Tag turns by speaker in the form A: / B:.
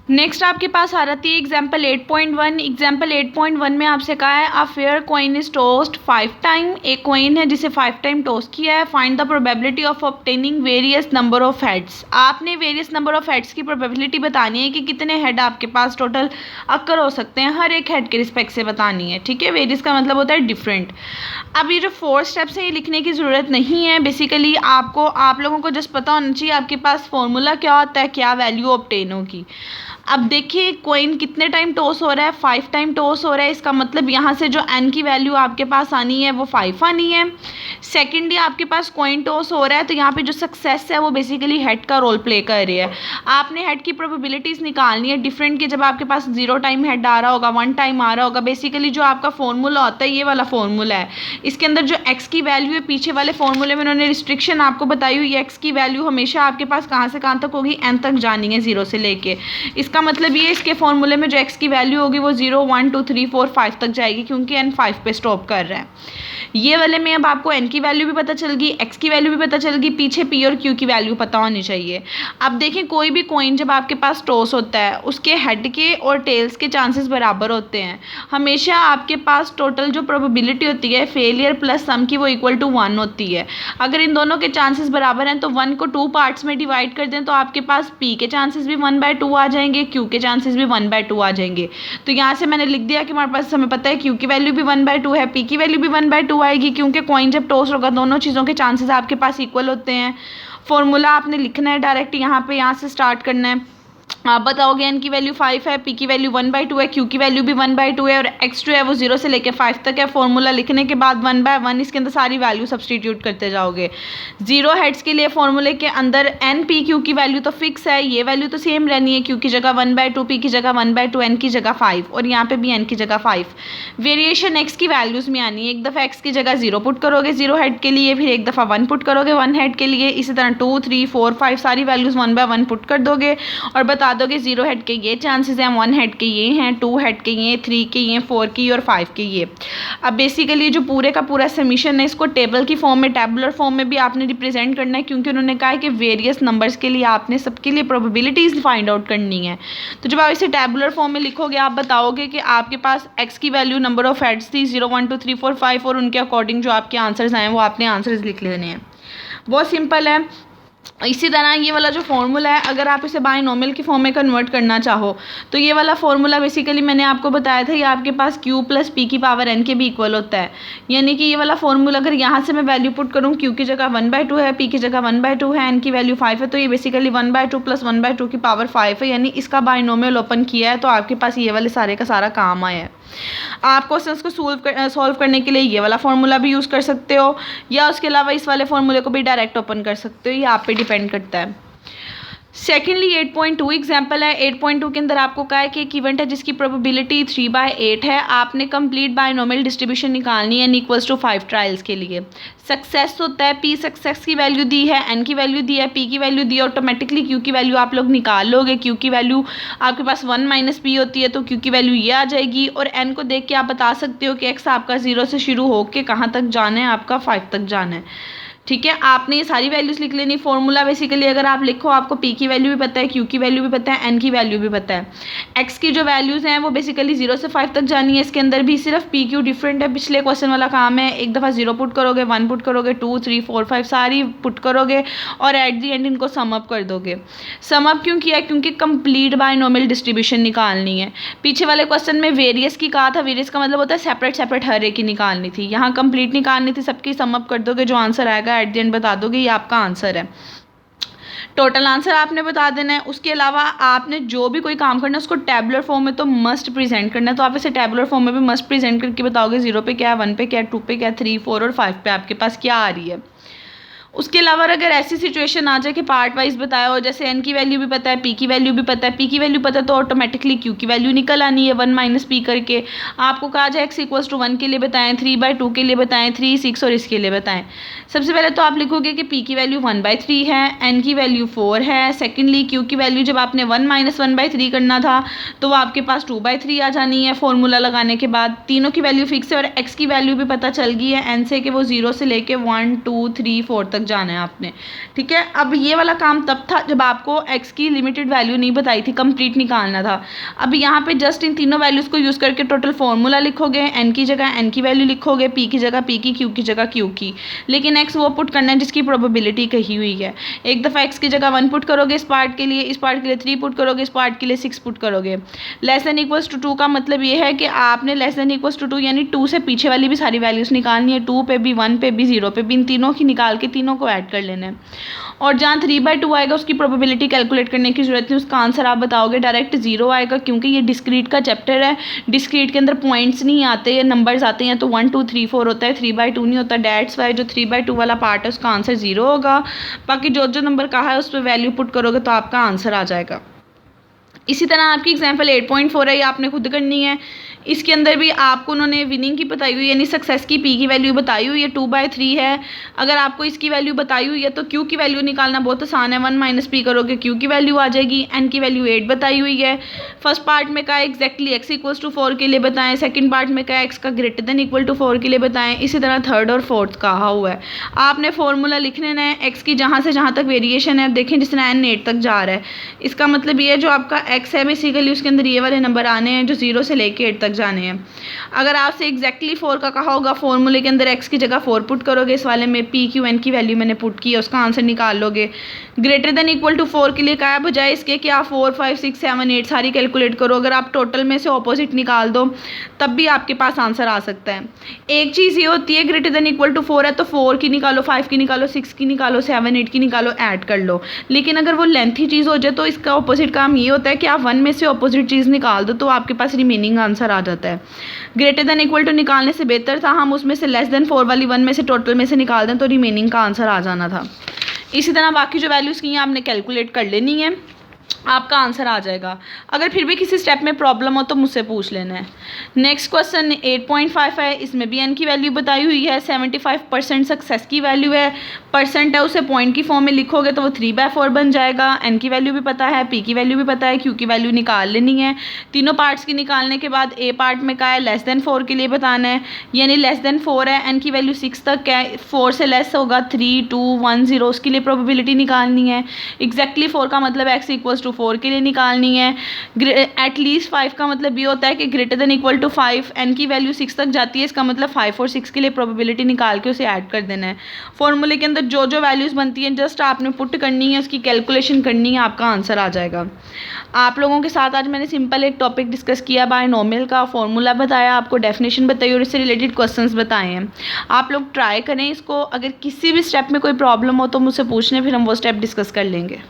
A: Next आपके पास आ जाती है एग्जाम्पल 8.1। एग्जाम्पल 8.1 में आपसे कहा है a fair coin is tossed 5 time. एक कॉइन है जिसे 5 टाइम टॉस किया है। Find the probability of obtaining various number of heads. आपने वेरियस नंबर ऑफ हेड्स की प्रोबेबिलिटी बतानी है कि कितने हेड आपके पास टोटल अक्कर हो सकते हैं, हर एक हेड के रिस्पेक्ट से बतानी है। ठीक है, वेरियस का मतलब होता है डिफरेंट। अब ये जो 4 स्टेप्स है ये लिखने की ज़रूरत नहीं है। बेसिकली आप लोगों को जस्ट पता होना चाहिए आपके पास फॉर्मूला क्या होता है, क्या वैल्यू ऑब्टेन होगी। अब देखिए कॉइन कितने टाइम टॉस हो रहा है, 5 टाइम टॉस हो रहा है। इसका मतलब यहाँ से जो n की वैल्यू आपके पास आनी है वो 5 आनी है। सेकेंडली आपके पास कॉइन टॉस हो रहा है तो यहाँ पे जो सक्सेस है वो बेसिकली हेड का रोल प्ले कर रही है। आपने हेड की प्रोबेबिलिटीज़ निकालनी है डिफरेंट के। जब आपके पास 0 टाइम हेड आ रहा होगा, 1 टाइम आ रहा होगा, बेसिकली जो आपका फॉर्मूला होता है ये वाला फॉर्मूला है। इसके अंदर जो x की वैल्यू है, पीछे वाले फॉर्मूले में उन्होंने रिस्ट्रिक्शन आपको बताई हुई है। x की वैल्यू हमेशा आपके पास कहाँ से कहाँ तक होगी, n तक जानी है 0 से लेके। इसका मतलब ये इसके फॉर्मूले में जो x की वैल्यू होगी वो 0 1 2 3 4 5 तक जाएगी, क्योंकि n 5 पे स्टॉप कर रहा है। ये वाले में अब आपको n की वैल्यू भी पता चल गई, x की वैल्यू भी पता चल गई, पीछे p और q की वैल्यू पता होनी चाहिए। अब देखें कोई भी कॉइन जब आपके पास टॉस होता है उसके हेड के और टेल्स के चांसेस बराबर होते हैं। हमेशा आपके पास टोटल जो प्रोबेबिलिटी होती है फेलियर प्लस सम की वो इक्वल टू 1 होती है। अगर इन दोनों के चांसेस बराबर हैं तो 1 को 2 पार्ट्स में डिवाइड कर दें तो आपके पास p के चांसेस भी 1/2 आ जाएंगे, q के चांसेस भी 1/2 आ जाएंगे। तो यहाँ से मैंने लिख दिया कि हमारे पास हमें पता है q की वैल्यू भी 1/2 है, p की वैल्यू भी 1/2 आएगी, क्योंकि कॉइन जब टॉस होगा दोनों चीज़ों के चांसेस आपके पास इक्वल होते हैं। फॉर्मूला आपने लिखना है डायरेक्ट यहाँ से स्टार्ट करना है। आप बताओगे n की वैल्यू 5 है, p की वैल्यू 1/2 है, q की वैल्यू भी 1/2 है और x जो है वो 0 से लेकर 5 तक है। फॉर्मूला लिखने के बाद 1/1 इसके अंदर सारी वैल्यू सब्सटीट्यूट करते जाओगे। 0 हेड्स के लिए फॉर्मूले के अंदर n p q की वैल्यू तो फिक्स है, ये वैल्यू तो सेम रहनी है, q की जगह 1/2, p की जगह 1/2, n की जगह 5 और यहाँ पे भी n की जगह 5। वेरिएशन x की वैल्यूज़ में आनी है। एक दफ़ा x की जगह 0 पुट करोगे 0 हेड के लिए, फिर एक दफ़ा 1 पुट करोगे 1 हेड के लिए, इसी तरह 2 3 4 5 सारी वैल्यूज़ 1/1 पुट कर दोगे और बता दोगे 0 हेड के ये चांसेस हैं, 1 हेड के ये हैं, 2 हेड के ये, 3 के ये, 4 की और 5 के ये। अब बेसिकली जो पूरे का पूरा समीशन है इसको टेबल की फॉर्म में, टेबुलर फॉर्म में भी आपने रिप्रेजेंट करना है, क्योंकि उन्होंने कहा है कि वेरियस नंबर्स के लिए आपने सबके लिए प्रोबेबिलिटीज़ फाइंड आउट करनी है। तो जब आप इसे टेबुलर फॉर्म में लिखोगे आप बताओगे कि आपके पास x की वैल्यू नंबर ऑफ हेड्स थी 0 1 2 3 4 5 और उनके अकॉर्डिंग जो आपके आंसर्स आए वो आपने आंसर्स लिख लेने हैं। बहुत सिंपल है। इसी तरह ये वाला जो फॉर्मूला है अगर आप इसे बायनोमियल की फॉर्म में कन्वर्ट करना चाहो तो ये वाला फॉर्मूला बेसिकली मैंने आपको बताया था ये आपके पास q प्लस पी की पावर n के भी इक्वल होता है। यानी कि ये वाला फॉर्मूला अगर यहाँ से मैं वैल्यू पुट करूँ q की जगह 1/2 है, p की जगह 1/2 है, n की वैल्यू 5 है, तो ये बेसिकली 1/2 प्लस 1/2 की पावर 5 है। यानी इसका बायनोमियल ओपन किया है तो आपके पास ये वाले सारे का सारा काम आया है। आप क्वेश्चंस को सॉल्व करने के लिए ये वाला फॉर्मूला भी यूज़ कर सकते हो या उसके अलावा इस वाले फॉर्मूले को भी डायरेक्ट ओपन कर सकते हो, ये आप पे डिपेंड करता है। सेकेंडली 8.2 एग्जाम्पल है। 8.2 के अंदर आपको कहा है कि एक इवेंट है जिसकी प्रोबेबिलिटी 3/8 है। आपने कंप्लीट बायनोमियल डिस्ट्रीब्यूशन निकालनी है n इक्वल्स टू 5 ट्रायल्स के लिए। सक्सेस होता है p, सक्सेस की वैल्यू दी है, n की वैल्यू दी है, p की वैल्यू दी है, ऑटोमेटिकली q की वैल्यू आप लोग निकाल लोगे। q की वैल्यू आपके पास 1 माइनस p होती है तो q की वैल्यू ये आ जाएगी और n को देख के आप बता सकते हो कि x आपका 0 से शुरू होकर कहाँ तक जाना है, आपका 5 तक जाना है। ठीक है, आपने ये सारी वैल्यूज़ लिख लेनी। फॉर्मूला बेसिकली अगर आप लिखो आपको p की वैल्यू भी पता है, q की वैल्यू भी पता है, n की वैल्यू भी पता है। x की जो वैल्यूज़ हैं वो बेसिकली 0 से 5 तक जानी है। इसके अंदर भी सिर्फ p q डिफरेंट है, पिछले क्वेश्चन वाला काम है। एक दफ़ा 0 पुट करोगे, 1 पुट करोगे, 2 3 4 5 सारी पुट करोगे और एट दी एंड इनको सम अप कर दोगे। सम अप क्यों किया? क्योंकि कंप्लीट बायनोमियल डिस्ट्रीब्यूशन निकालनी है। पीछे वाले क्वेश्चन में वेरियस की कहा था, वेरियस का मतलब होता है सेपरेट सेपरेट हर एक की निकालनी थी, यहाँ कंप्लीट निकालनी थी। सबकी सम अप कर दोगे, जो आंसर आएगा एट द एंड बता दोगे ये आपका आंसर है। टोटल आंसर आपने बता देना है। उसके अलावा आपने जो भी कोई काम करना है उसको टैबुलर फॉर्म में तो मस्ट प्रेजेंट करना है। तो आप इसे टैबुलर फॉर्म में भी मस्ट प्रेजेंट करके बताओगे 0 पे क्या है, 1 पे क्या है, 2 पे क्या है, 3 4 और 5 पे आपके पास क्या आ रही है। उसके अलावा अगर ऐसी सिचुएशन आ जाए कि पार्ट वाइज बताया हो, जैसे n की वैल्यू भी पता है, p की वैल्यू भी पता है, p की वैल्यू पता है तो ऑटोमेटिकली q की वैल्यू निकल आनी है 1 माइनस p करके। आपको कहा जाए x इक्वल्स टू 1 के लिए बताएं, 3/2 के लिए बताएं, 3 6 और इसके लिए बताएं। सबसे पहले तो आप लिखोगे कि p की वैल्यू 1/3 है, n की वैल्यू 4 है। सेकेंडली q की वैल्यू जब आपने 1 माइनस 1/3 करना था तो वो आपके पास 2/3 आ जानी है फॉर्मूला लगाने के बाद। तीनों की वैल्यू फिक्स है और x की वैल्यू भी पता चल गई है n से कि वो 0 से लेके 1 2 3 4 तक तक जाना है आपने, ठीक है। अब ये वाला काम तब था जब आपको x की लिमिटेड वैल्यू नहीं बताई थी, कंप्लीट निकालना था। अब यहाँ पे जस्ट इन तीनों वैल्यूज़ को यूज़ करके टोटल फॉर्मूला लिखोगे, n की जगह n की वैल्यू लिखोगे, p की जगह p की, q की जगह q की, लेकिन x वो पुट करना है जिसकी प्रोबेबिलिटी कही हुई है। एक दफ़ा x की जगह 1 पुट करोगे इस पार्ट के लिए, इस पार्ट के लिए 3 पुट करोगे, इस पार्ट के लिए 6 पुट करोगे। लेस देन इक्वल्स टू 2 का मतलब ये है कि आपने लेस देन इक्वल्स टू 2 यानी 2 से पीछे वाली भी सारी वैल्यूज़ निकालनी है, 2 पे भी, 1 पे भी, 0 पे भी, इन तीनों की निकाल के तीनों को ऐड कर लेना है। और जहाँ 3/2 आएगा उसकी प्रोबेबिलिटी कैलकुलेट करने की जरूरत नहीं, उसका आंसर आप बताओगे डायरेक्ट 0 आएगा, क्योंकि ये डिस्क्रीट का चैप्टर है। डिस्क्रीट के अंदर पॉइंट्स नहीं आते, ये नंबर्स आते हैं, तो 1 2 3 4 होता है, 3/2 नहीं होता। डेट्स वाई जो 3/2 वाला पार्ट है उसका आंसर 0 होगा। बाकी जो जो नंबर कहा है उस पर वैल्यू पुट करोगे तो आपका आंसर आ जाएगा। इसी तरह आपकी एग्जाम्पल 8.4 है, ये आपने खुद करनी है। इसके अंदर भी आपको उन्होंने विनिंग की बताई हुई यानी सक्सेस की पी की वैल्यू बताई हुई है, 2/3 है। अगर आपको इसकी वैल्यू बताई हुई है तो क्यू की वैल्यू निकालना बहुत आसान है, 1 - p करोगे क्यू की वैल्यू आ जाएगी। एन की वैल्यू 8 बताई हुई है। फर्स्ट पार्ट में कहा एक्जैक्टली x = 4 के लिए बताएं, सेकंड पार्ट में कहा x का ग्रेटर देन इक्वल टू 4 के लिए बताएं। इसी तरह थर्ड और फोर्थ कहा हुआ है। आपने फॉर्मूला लिख लेना है x की जहाँ से जहाँ तक वेरिएशन है, देखें जिस तरह n 8 तक जा रहा है, इसका मतलब ये है जो आपका x है बेसिकली उसके अंदर ये वाले नंबर आने हैं जो 0 से लेके 8 तक जाने हैं। अगर आपसे एग्जैक्टली 4 का कहा होगा, फॉर्मूले के अंदर x की जगह 4 पुट करोगे, इस वाले में p q n की वैल्यू मैंने पुट की है, उसका आंसर निकाल लोगे। ग्रेटर देन इक्वल टू 4 के लिए क्या है, बजाय इसके कि आप 4 5 6 7 8 सारी कैलकुलेट करो, अगर आप टोटल में से ऑपोजिट निकाल दो तब भी आपके पास आंसर आ सकता है। एक चीज़ ये होती है ग्रेटर देन इक्वल टू 4 है तो 4 की निकालो, 5 की निकालो, 6 की निकालो, 7 8 की निकालो, ऐड कर लो। लेकिन अगर वो लेंथी चीज़ हो जाए तो इसका ऑपोजिट काम ये होता है कि आप 1 में से ऑपोजिट चीज़ निकाल दो तो आपके पास रिमेनिंग आंसर आ जाता है। ग्रेटर देन इक्वल टू निकालने से बेहतर था हम उसमें से लेस देन 4 वाली 1 में से टोटल में से निकाल दें तो रिमेनिंग का आंसर आ जाना था। इसी तरह बाकी जो वैल्यूज़ की हैं आपने कैलकुलेट कर लेनी है, आपका आंसर आ जाएगा। अगर फिर भी किसी स्टेप में प्रॉब्लम हो तो मुझसे पूछ लेना है। नेक्स्ट क्वेश्चन 8.5 है, इसमें भी एन की वैल्यू बताई हुई है, 75% सक्सेस की वैल्यू है, परसेंट है उसे पॉइंट की फॉर्म में लिखोगे तो वो 3/4 बन जाएगा। एन की वैल्यू भी पता है, पी की वैल्यू भी पता है, क्यू की वैल्यू निकाल लेनी है। तीनों पार्ट्स की निकालने के बाद ए पार्ट में क्या है, लेस देन 4 के लिए बताना है, यानी लेस देन 4 है, एन की वैल्यू 6 तक है, 4 से लेस होगा 3 2 1 0, उसके लिए प्रोबेबिलिटी निकालनी है। एग्जैक्टली 4 का मतलब x = 4 के लिए निकालनी है। एटलीस्ट 5 का मतलब ये होता है कि greater than equal to 5, N की वैल्यू 6 तक जाती है, इसका मतलब 5 और 6 के लिए प्रोबेबिलिटी निकाल के उसे ऐड कर देना है। फॉर्मूले के अंदर जो जो वैल्यूज़ बनती हैं जस्ट आपने पुट करनी है, उसकी कैलकुलेशन करनी है, आपका आंसर आ जाएगा। आप लोगों के साथ आज मैंने सिंपल एक टॉपिक डिस्कस किया, बायनोमियल का फॉर्मूला बताया, आपको डेफिनेशन बताई और इससे रिलेटेड क्वेश्चंस बताए हैं। आप लोग ट्राई करें इसको, अगर किसी भी स्टेप में कोई प्रॉब्लम हो तो मुझसे पूछने, फिर हम वो स्टेप डिस्कस कर लेंगे।